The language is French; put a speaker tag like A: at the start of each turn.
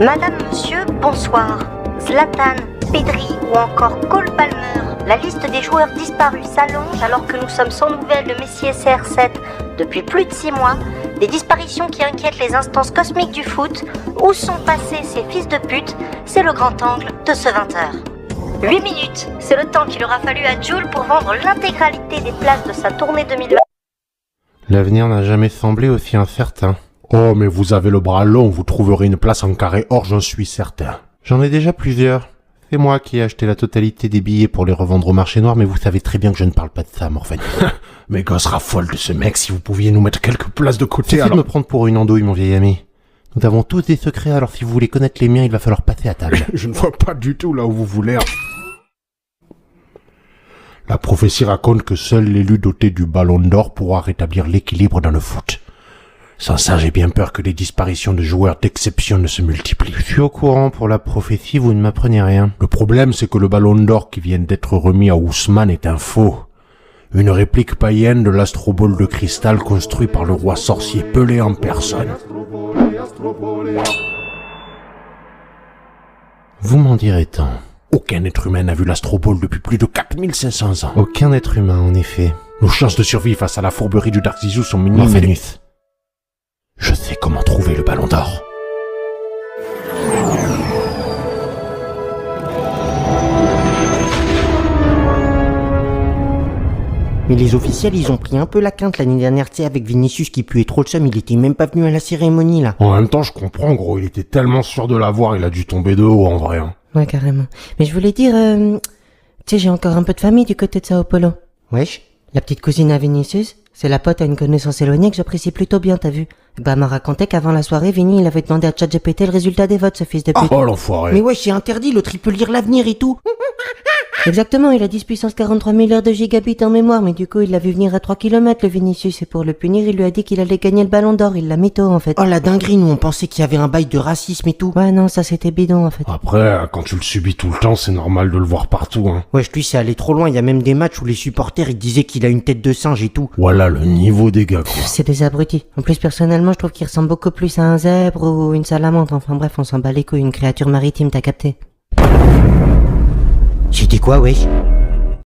A: Madame, monsieur, bonsoir. Zlatan, Pedri ou encore Cole Palmer. La liste des joueurs disparus s'allonge alors que nous sommes sans nouvelles de Messi et CR7 depuis plus de 6 mois. Des disparitions qui inquiètent les instances cosmiques du foot. Où sont passés ces fils de pute? C'est le grand angle de ce 20h. 8 minutes, c'est le temps qu'il aura fallu à Jules pour vendre l'intégralité des places de sa tournée 2020.
B: L'avenir n'a jamais semblé aussi incertain.
C: Oh, mais vous avez le bras long, vous trouverez une place en carré or, j'en suis certain.
B: J'en ai déjà plusieurs. C'est moi qui ai acheté la totalité des billets pour les revendre au marché noir, mais vous savez très bien que je ne parle pas de ça, Morphane.
C: Mes gosses raffolent de ce mec, si vous pouviez nous mettre quelques places de côté,
B: Cessez de me prendre pour une andouille, mon vieil ami. Nous avons tous des secrets, alors si vous voulez connaître les miens, il va falloir passer à table.
C: Je ne vois pas du tout là où vous voulez. La prophétie raconte que seul l'élu doté du ballon d'or pourra rétablir l'équilibre dans le foot. Sans ça, j'ai bien peur que les disparitions de joueurs d'exception ne se multiplient.
B: Je suis au courant pour la prophétie, vous ne m'apprenez rien.
C: Le problème, c'est que le ballon d'or qui vient d'être remis à Ousmane est un faux. Une réplique païenne de l'astrobole de cristal construit par le roi sorcier Pelé en personne.
B: Vous m'en direz tant.
C: Aucun être humain n'a vu l'astrobole depuis plus de 4500 ans.
B: Aucun être humain, en effet.
C: Nos chances de survie face à la fourberie du Dark Zizou sont minimes.
B: Morpheus.
C: Je sais comment trouver le ballon d'or.
D: Mais les officiels, ils ont pris un peu la quinte l'année dernière, tu sais, avec Vinicius qui puait trop le seum, il était même pas venu à la cérémonie, là.
C: En même temps, je comprends, gros, il était tellement sûr de l'avoir, il a dû tomber de haut, en vrai. Hein.
D: Ouais, carrément. Mais je voulais dire, tu sais, j'ai encore un peu de famille du côté de Sao Paulo. Wesh, la petite cousine à Vinicius, c'est la pote à une connaissance éloignée que j'apprécie plutôt bien, t'as vu? Bah, elle m'a raconté qu'avant la soirée, Vinny, il avait demandé à ChatGPT le résultat des votes, ce fils de pute.
C: Oh, l'enfoiré.
D: Mais wesh, c'est interdit, l'autre il peut lire l'avenir et tout. Exactement, il a 10 puissance 43 000 heures de gigabits en mémoire, mais du coup, il l'a vu venir à 3 km, le Vinicius, et pour le punir, il lui a dit qu'il allait gagner le ballon d'or, il l'a mytho, en fait. Oh, la dinguerie, nous, on pensait qu'il y avait un bail de racisme et tout. Ouais, non, ça c'était bidon, en fait.
C: Après, quand tu le subis tout le temps, c'est normal de le voir partout, hein.
D: Wesh, lui, c'est allé trop loin, il y a même des matchs où les supporters, ils disaient qu'il a une tête de singe et tout.
C: Voilà le niveau des gars, quoi.
D: C'est des abrutis. En plus, personnellement, je trouve qu'il ressemble beaucoup plus à un zèbre ou une salamandre, enfin bref, on s'en bat les couilles, une créature maritime, t'as capté. J'ai dit quoi, wesh?